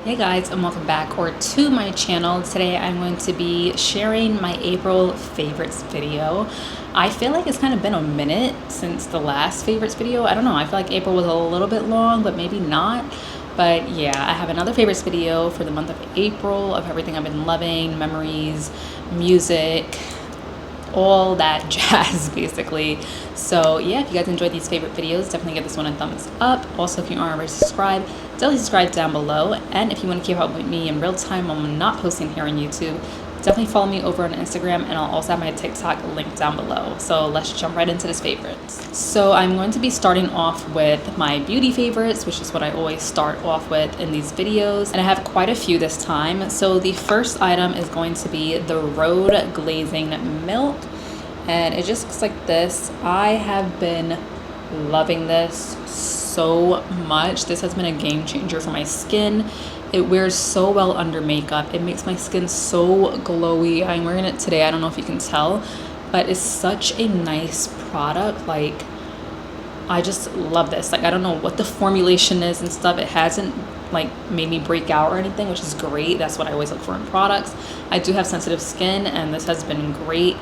Hey guys, and welcome back or to my channel. Today I'm going to be sharing my April favorites video. I feel like it's kind of been a minute since the last favorites video. I don't know, I feel like April was a little bit long, but maybe not. But yeah, I have another favorites video for the month of April of everything I've been loving, memories, music, all that jazz basically. So yeah, if you guys enjoyed these favorite videos, definitely give this one a thumbs up. Also, if you aren't already subscribed, definitely subscribe down below. And if you want to keep up with me in real time when I'm not posting here on YouTube, definitely follow me over on Instagram, and I'll also have my TikTok linked down below. So let's jump right into this favorites. So I'm going to be starting off with my beauty favorites, which is what I always start off with in these videos, and I have quite a few this time. So the first item is going to be the RHODE Glazing Milk, and it just looks like this. I have been loving this so much. This has been a game changer for my skin. It wears so well under makeup. It makes my skin so glowy. I'm wearing it today. I don't know if you can tell, but it's such a nice product. Like, I just love this. Like, I don't know what the formulation is and stuff. It hasn't like made me break out or anything, which is great. That's what I always look for in products. I do have sensitive skin, and this has been great.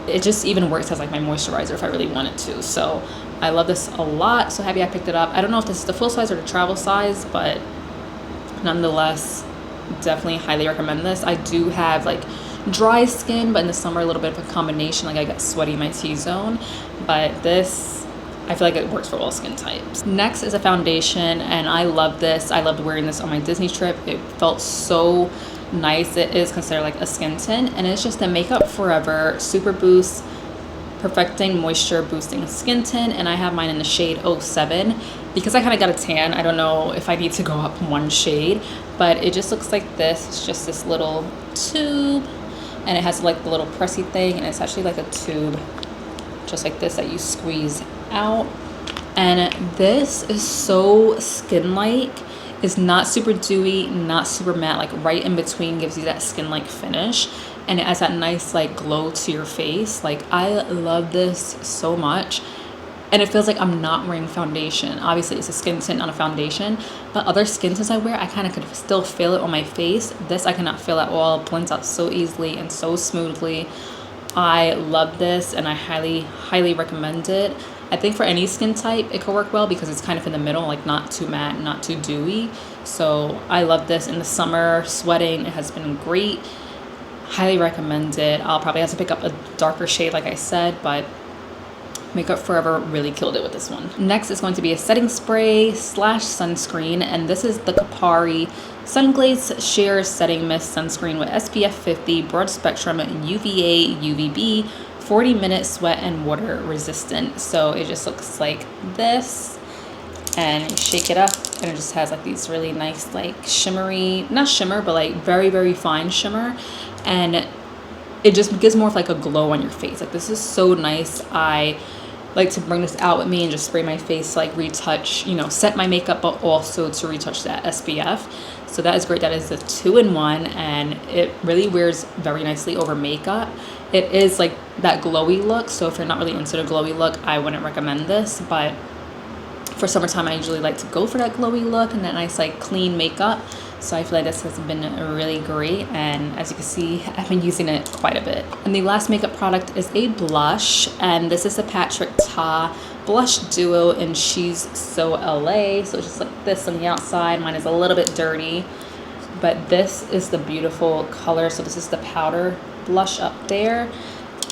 It just even works as like my moisturizer if I really wanted to. So I love this a lot. So happy I picked it up. I don't know if this is the full size or the travel size, but nonetheless, definitely highly recommend this. I do have like dry skin, but in the summer a little bit of a combination. Like, I get sweaty in my T-zone, but this, I feel like it works for all skin types. Next is a foundation, and I love this. I loved wearing this on my Disney trip. It felt so nice. It is considered like a skin tint, and it's just the Makeup Forever Super Boost Perfecting Moisture Boosting Skin Tint, and I have mine in the shade 07 because I kind of got a tan. I don't know if I need to go up one shade, but it just looks like this. It's just this little tube, and it has like the little pressy thing, and it's actually like a tube just like this that you squeeze out. And this is so skin-like. It's not super dewy, not super matte, like right in between, gives you that skin-like finish, and it has that nice like glow to your face. Like, I love this so much, and it feels like I'm not wearing foundation. Obviously it's a skin tint, not a foundation, but other skin tints I wear, I kind of could still feel it on my face. This I cannot feel at all. It blends out so easily and so smoothly. I love this, and I highly recommend it. I think for any skin type it could work well because it's kind of in the middle, like not too matte, not too dewy. So I love this in the summer, sweating. It has been great. Highly recommend it. I'll probably have to pick up a darker shade like I said, but Makeup Forever really killed it with this one. Next is going to be a setting spray / sunscreen, and this is the KOPARI Sun Glaze Sheer Setting Mist Sunscreen with SPF 50, broad spectrum UVA, UVB, 40-minute sweat and water resistant. So it just looks like this, and you shake it up, and it just has like these really nice like shimmery, not shimmer, but like very fine shimmer, and it just gives more of like a glow on your face. Like, this is so nice. I like to bring this out with me and just spray my face, like retouch, you know, set my makeup, but also to retouch that SPF. So that is great. That is the 2-in-1, and it really wears very nicely over makeup. It is like that glowy look, so if you're not really into the glowy look, I wouldn't recommend this, but for summertime I usually like to go for that glowy look and that nice like clean makeup. So I feel like this has been really great, and as you can see, I've been using it quite a bit. And the last makeup product is a blush, and this is the Patrick Ta Blush Duo in She's So LA. So it's just like this on the outside. Mine is a little bit dirty, but this is the beautiful color. So this is the powder blush up there,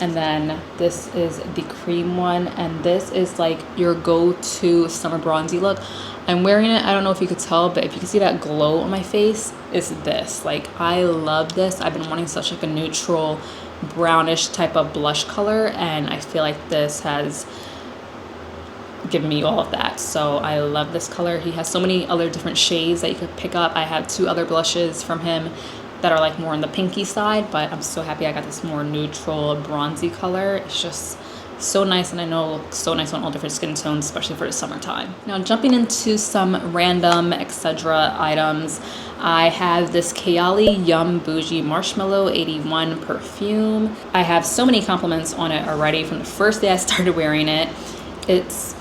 and then this is the cream one, and this is like your go-to summer bronzy look. I'm wearing it. I don't know if you could tell, but if you can see that glow on my face, it's this. Like, I love this. I've been wanting such like a neutral brownish type of blush color, and I feel like this has given me all of that. So I love this color. He has so many other different shades that you could pick up. I have 2 other blushes from him that are like more on the pinky side, but I'm so happy I got this more neutral bronzy color. It's just so nice, and I know it looks so nice on all different skin tones, especially for the summertime. Now, jumping into some random etc. items, I have this KAYALI Yum Bougie Marshmallow 81 perfume. I have so many compliments on it already from the first day I started wearing it. It's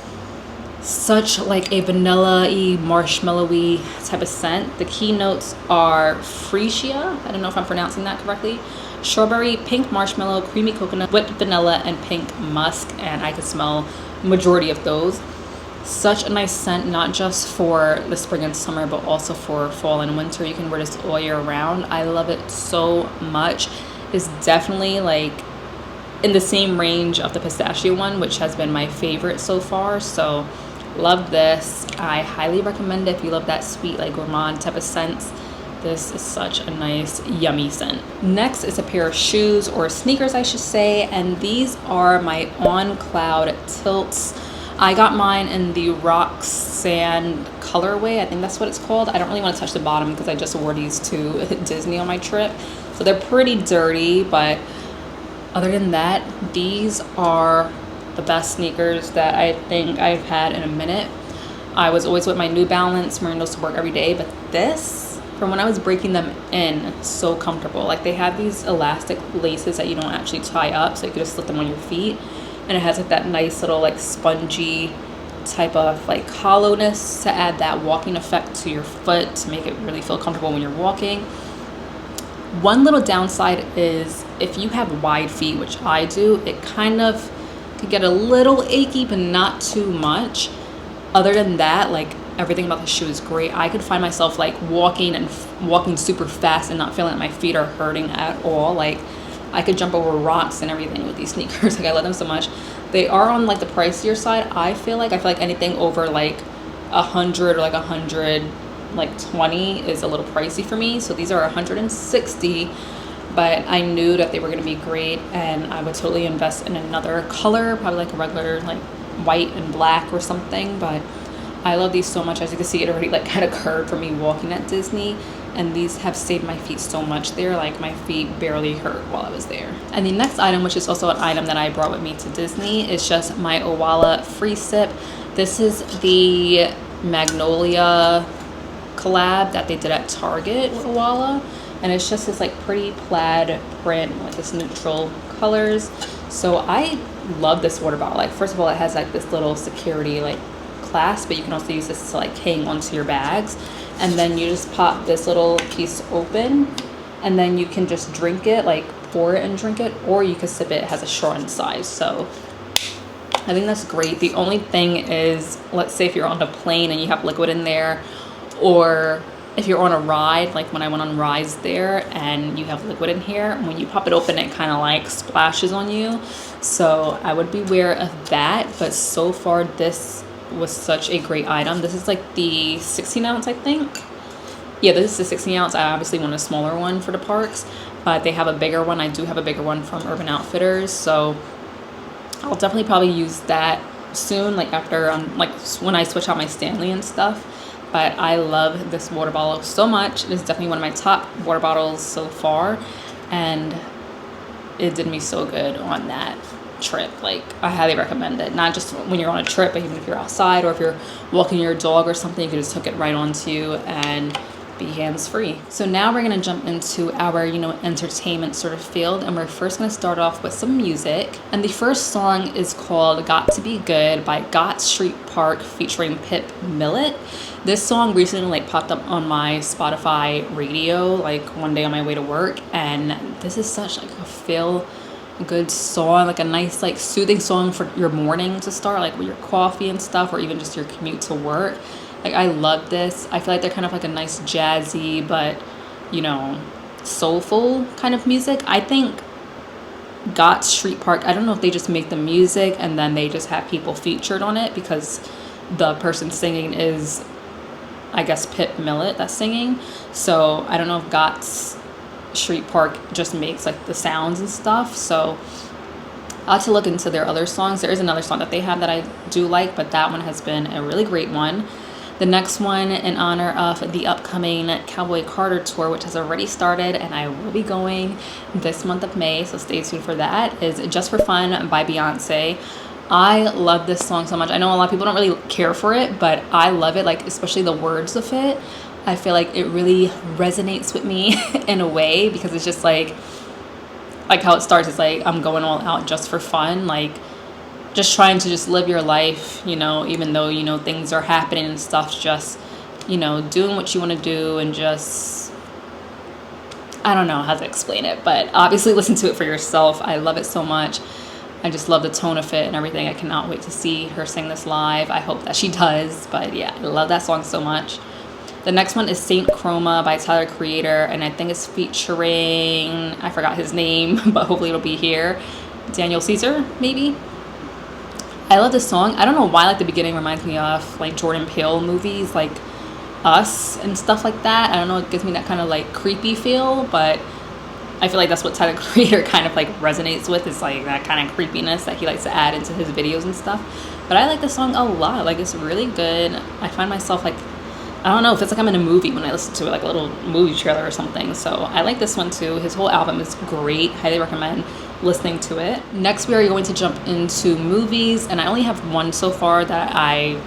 such like a vanilla-y, marshmallowy type of scent. The key notes are freesia, I don't know if I'm pronouncing that correctly, strawberry, pink marshmallow, creamy coconut, whipped vanilla, and pink musk, and I could smell majority of those. Such a nice scent, not just for the spring and summer, but also for fall and winter. You can wear this all year round. I love it so much. It's definitely like in the same range of the pistachio one, which has been my favorite so far. So love this. I highly recommend it if you love that sweet, like gourmand type of scents. This is such a nice, yummy scent. Next is a pair of shoes, or sneakers I should say, and these are my ONCLOUD tilts. I got mine in the rock sand colorway, I think that's what it's called. I don't really want to touch the bottom because I just wore these to Disney on my trip. So they're pretty dirty, but other than that, these are the best sneakers that I think I've had in a minute. I was always with my New Balance, wearing those to work every day, but this, from when I was breaking them in, so comfortable. Like they have these elastic laces that you don't actually tie up, so you can just slip them on your feet. And it has like that nice little like spongy type of like hollowness to add that walking effect to your foot to make it really feel comfortable when you're walking. One little downside is if you have wide feet, which I do, it kind of can get a little achy, but not too much. Other than that, like everything about the shoe is great. I could find myself like walking super fast and not feeling like my feet are hurting at all. Like I could jump over rocks and everything with these sneakers. Like I love them so much. They are on like the pricier side. I feel like anything over like 100 or like 120 is a little pricey for me. So these are 160, but I knew that they were going to be great, and I would totally invest in another color, probably like a regular like white and black or something. But I love these so much. As you can see, it already like kind of curved for me walking at Disney, and these have saved my feet so much there. Like my feet barely hurt while I was there. And the next item, which is also an item that I brought with me to Disney, is just my OWALA free sip. This is the Magnolia collab that they did at Target with OWALA, and it's just this like pretty plaid print with this neutral colors. So I love this water bottle. Like first of all, it has like this little security like clasp, but you can also use this to like hang onto your bags, and then you just pop this little piece open, and then you can just drink it, like pour it and drink it, or you can sip it. It has a shortened size, so I think that's great. The only thing is, let's say if you're on a plane and you have liquid in there, or if you're on a ride, like when I went on rides there and you have liquid in here, when you pop it open, it kind of like splashes on you. So I would beware of that. But so far, this was such a great item. This is like the 16 ounce, I think. Yeah, this is the 16 ounce. I obviously want a smaller one for the parks, but they have a bigger one. I do have a bigger one from Urban Outfitters, so I'll definitely probably use that soon, like after like when I switch out my Stanley and stuff. But I love this water bottle so much. It is definitely one of my top water bottles so far, and it did me so good on that trip. Like I highly recommend it, not just when you're on a trip, but even if you're outside or if you're walking your dog or something, you can just hook it right onto you and be hands-free. So now we're going to jump into our entertainment sort of field, and we're first going to start off with some music. And the first song is called Got to Be Good by Got Street Park featuring Pip Millet. This song recently like popped up on my Spotify radio like one day on my way to work, and this is such like a feel good song, like a nice like soothing song for your morning to start, like with your coffee and stuff, or even just your commute to work. Like I love this. I feel like they're kind of like a nice jazzy but soulful kind of music. I think Got Street Park, I don't know if they just make the music and then they just have people featured on it, because the person singing is, I guess, Pip Millet that's singing. So I don't know if Got Street Park just makes like the sounds and stuff. So I'll have to look into their other songs. There is another song that they have that I do like, but that one has been a really great one. The next one, in honor of the upcoming Cowboy Carter tour, which has already started, and I will be going this month of May, so stay tuned for that, is Just for Fun by Beyonce. I love this song so much. I know a lot of people don't really care for it, but I love it, like especially the words of it. I feel like it really resonates with me in a way, because it's just like how it starts. It's like, I'm going all out just for fun. Like just trying to just live your life, you know, even though, you know, things are happening and stuff, just, you know, doing what you want to do and just, I don't know how to explain it, but obviously listen to it for yourself. I love it so much. I just love the tone of it and everything. I cannot wait to see her sing this live. I hope that she does, but yeah, I love that song so much. The next one is Saint Chroma by Tyler Creator, and I think it's featuring, I forgot his name, but hopefully it'll be here, Daniel Caesar, maybe? I love this song. I don't know why, like, the beginning reminds me of, like, Jordan Peele movies, like Us and stuff like that. I don't know, it gives me that kind of, like, creepy feel, but I feel like that's what Tyler Creator kind of, like, resonates with, is, like, that kind of creepiness that he likes to add into his videos and stuff. But I like this song a lot. Like, it's really good. I find myself, like, I don't know, if it's like I'm in a movie when I listen to it, like a little movie trailer or something. So I like this one too. His whole album is great. Highly recommend listening to it. Next, we are going to jump into movies, and I only have one so far that I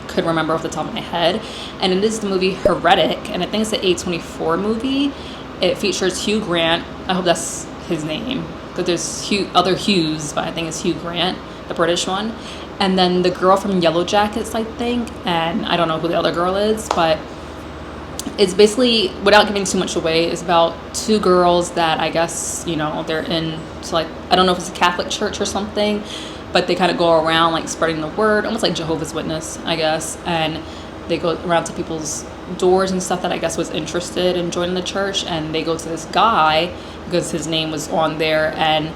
could remember off the top of my head, and it is the movie Heretic, and I think it's the A24 movie. It features Hugh Grant. I hope that's his name, because there's other Hughes, but I think it's Hugh Grant, the British one. And then the girl from Yellow Jackets, I think, and I don't know who the other girl is, but it's basically, without giving too much away, it's about two girls that I guess, you know, they're in, so like, I don't know if it's a Catholic church or something, but they kind of go around like spreading the word, almost like Jehovah's Witness, I guess, and they go around to people's doors and stuff that I guess was interested in joining the church, and they go to this guy because his name was on there, and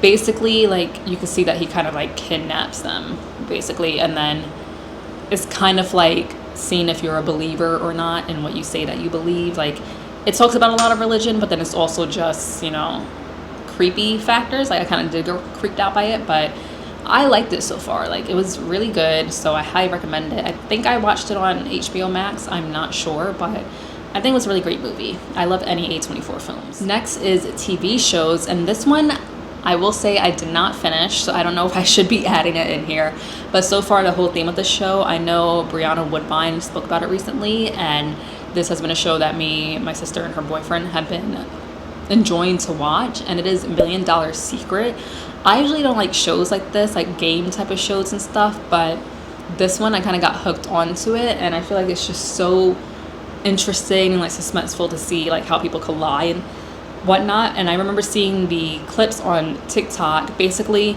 basically, like, you can see that he kind of like kidnaps them, basically, and then it's kind of like seeing if you're a believer or not and what you say that you believe. Like, it talks about a lot of religion, but then it's also just, you know, creepy factors. Like, I kind of did get creeped out by it, but I liked it so far. Like, it was really good, so I highly recommend it. I think I watched it on HBO Max, I'm not sure, but I think it was a really great movie. I love any A24 films. Next is TV shows, and this one I will say I did not finish, so I don't know if I should be adding it in here. But so far, the whole theme of the show, I know Brianna Woodbine spoke about it recently, and this has been a show that me, my sister, and her boyfriend have been enjoying to watch, and it is $1 Million Secret. I usually don't like shows like this, like game type of shows and stuff, but this one I kind of got hooked onto it, and I feel like it's just so interesting and like suspenseful to see like how people could lie and whatnot. And I remember seeing the clips on TikTok. Basically,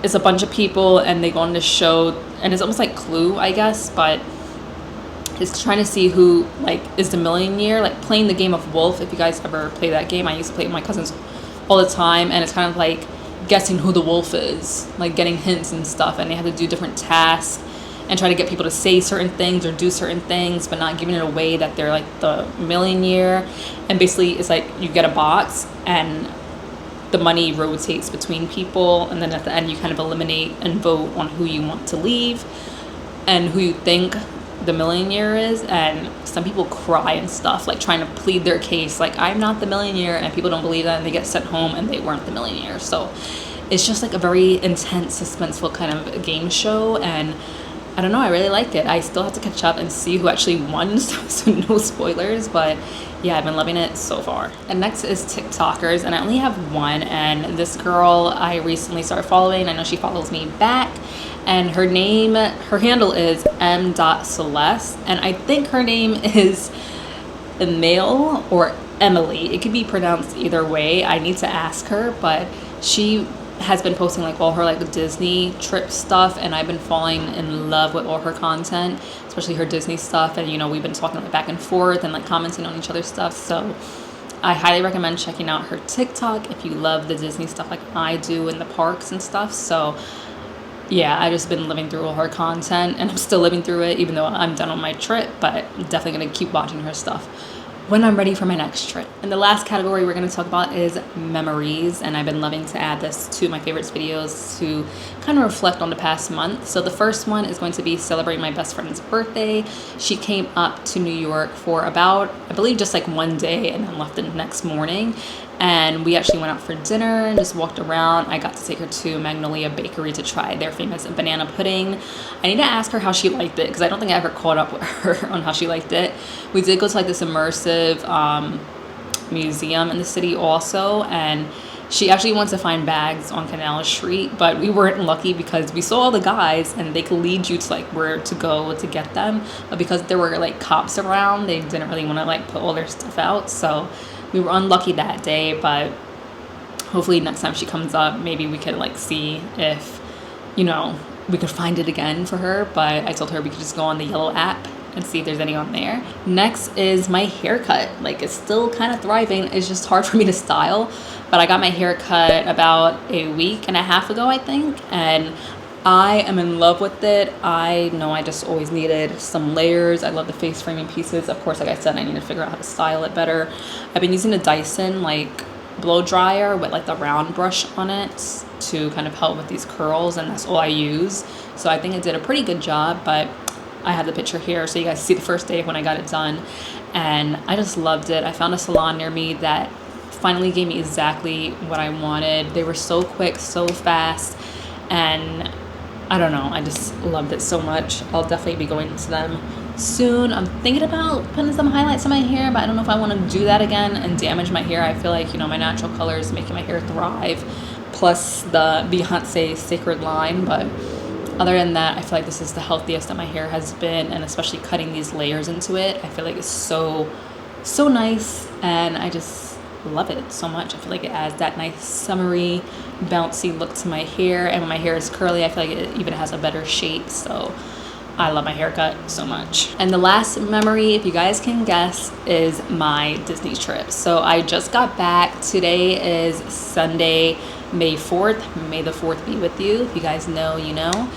it's a bunch of people and they go on this show, and it's almost like Clue, I guess, but it's trying to see who like is the millionaire, like playing the game of Wolf. If you guys ever play that game, I used to play it with my cousins all the time, and it's kind of like guessing who the wolf is, like getting hints and stuff, and they have to do different tasks and try to get people to say certain things or do certain things, but not giving it away that they're like the millionaire. And basically it's like you get a box and the money rotates between people, and then at the end you kind of eliminate and vote on who you want to leave and who you think the millionaire is. And some people cry and stuff, like trying to plead their case, like I'm not the millionaire, and people don't believe that, and they get sent home and they weren't the millionaire. So it's just like a very intense, suspenseful kind of game show, and I don't know, I really liked it. I still have to catch up and see who actually won, so no spoilers, but yeah, I've been loving it so far. And next is TikTokers, and I only have one, and this girl I recently started following. I know she follows me back, and her handle is m.celeste, and I think her name is Emil or Emily. It could be pronounced either way. I need to ask her, but she has been posting like all her like Disney trip stuff, and I've been falling in love with all her content, especially her Disney stuff. And you know, we've been talking like back and forth and like commenting on each other's stuff, so I highly recommend checking out her TikTok if you love the Disney stuff like I do in the parks and stuff. So yeah, I just been living through all her content, and I'm still living through it even though I'm done on my trip, but definitely gonna keep watching her stuff when I'm ready for my next trip. And the last category we're going to talk about is memories, and I've been loving to add this to my favorites videos to kind of reflect on the past month. So the first one is going to be celebrating my best friend's birthday. She came up to New York for about, I believe, just like one day, and then left the next morning. And we actually went out for dinner and just walked around. I got to take her to Magnolia Bakery to try their famous banana pudding. I need to ask her how she liked it, because I don't think I ever caught up with her on how she liked it. We did go to like this immersive museum in the city also, and She actually wants to find bags on Canal Street, but we weren't lucky because we saw all the guys and they could lead you to like where to go to get them. But because there were like cops around, they didn't really want to like put all their stuff out. So we were unlucky that day, but hopefully next time she comes up, maybe we could like see if, you know, we could find it again for her. But I told her we could just go on the Yellow app and see if there's any on there. Next is my haircut. Like, it's still kind of thriving. It's just hard for me to style, but I got my hair cut about a week and a half ago, I think, and I am in love with it. I know I just always needed some layers. I love the face framing pieces. Of course, like I said, I need to figure out how to style it better. I've been using the Dyson like blow dryer with like the round brush on it to kind of help with these curls, and that's all I use. So I think it did a pretty good job, but I have the picture here so you guys see the first day when I got it done, and I just loved it. I found a salon near me that finally gave me exactly what I wanted. They were so quick, so fast, and I don't know, I just loved it so much. I'll definitely be going to them soon. I'm thinking about putting some highlights on my hair, but I don't know if I want to do that again and damage my hair. I feel like, you know, my natural color is making my hair thrive, plus the Beyonce Sacred line. But other than that, I feel like this is the healthiest that my hair has been, and especially cutting these layers into it, I feel like it's so nice, and I just love it so much. I feel like it adds that nice summery bouncy look to my hair, and when my hair is curly, I feel like it even has a better shape. So I love my haircut so much. And the last memory, if you guys can guess, is my Disney trip. So I just got back. Today is Sunday, May 4th. May the 4th be with you. If you guys know, you know.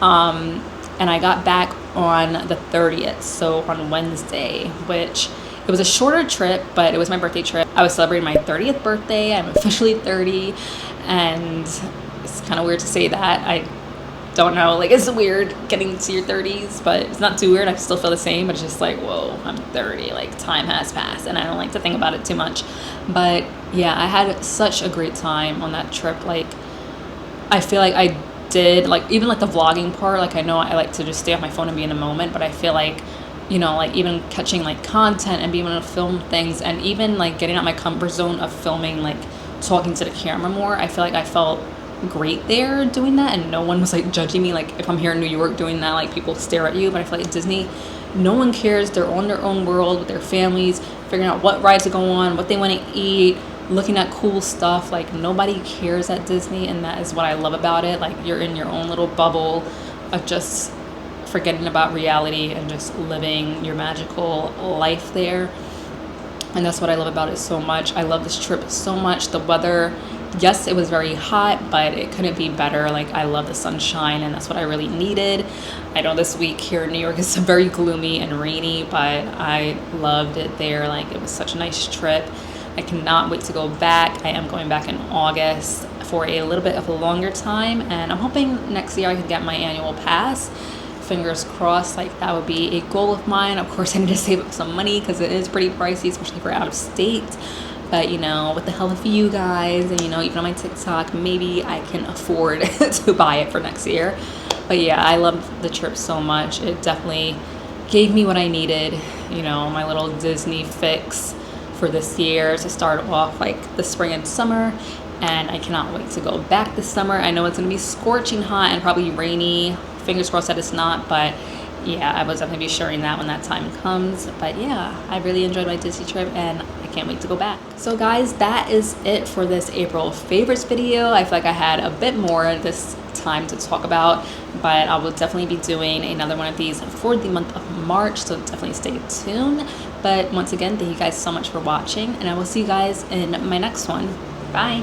And I got back on the 30th, so on Wednesday, which it was a shorter trip, but it was my birthday trip. I was celebrating my 30th birthday. I'm officially 30, and it's kind of weird to say that. I don't know, like, it's weird getting to your 30s, but it's not too weird. I still feel the same, but it's just like, whoa, I'm 30, like, time has passed, and I don't like to think about it too much. But yeah, I had such a great time on that trip. Like, I feel like I did, like, even like the vlogging part, like, I know I like to just stay off my phone and be in a moment, but I feel like, you know, like, even catching like content and being able to film things, and even like getting out my comfort zone of filming, like talking to the camera more, I feel like I felt great there doing that, and no one was like judging me. Like, if I'm here in New York doing that, like, people stare at you, but I feel like at Disney, no one cares. They're on their own world with their families, figuring out what rides to go on, what they want to eat, looking at cool stuff. Like, nobody cares at Disney, and that is what I love about it. Like, you're in your own little bubble of just forgetting about reality and just living your magical life there. And that's what I love about it so much. I love this trip so much. The weather, yes, it was very hot, but it couldn't be better. Like, I love the sunshine, and that's what I really needed. I know this week here in New York is very gloomy and rainy, but I loved it there. Like, it was such a nice trip. I cannot wait to go back. I am going back in August for a little bit of a longer time, and I'm hoping next year I can get my annual pass. Fingers crossed. Like, that would be a goal of mine. Of course, I need to save up some money because it is pretty pricey, especially for out of state. But, you know, with the help of you guys and, you know, even on my TikTok, maybe I can afford to buy it for next year. But yeah, I love the trip so much. It definitely gave me what I needed, you know, my little Disney fix for this year to start off like the spring and summer. And I cannot wait to go back this summer. I know it's going to be scorching hot and probably rainy. Fingers crossed that it's not, but yeah, I will definitely be sharing that when that time comes. But yeah, I really enjoyed my Disney trip, and I can't wait to go back. So guys, that is it for this April favorites video. I feel like I had a bit more this time to talk about, but I will definitely be doing another one of these for the month of March, so definitely stay tuned. But once again, thank you guys so much for watching, and I will see you guys in my next one. Bye.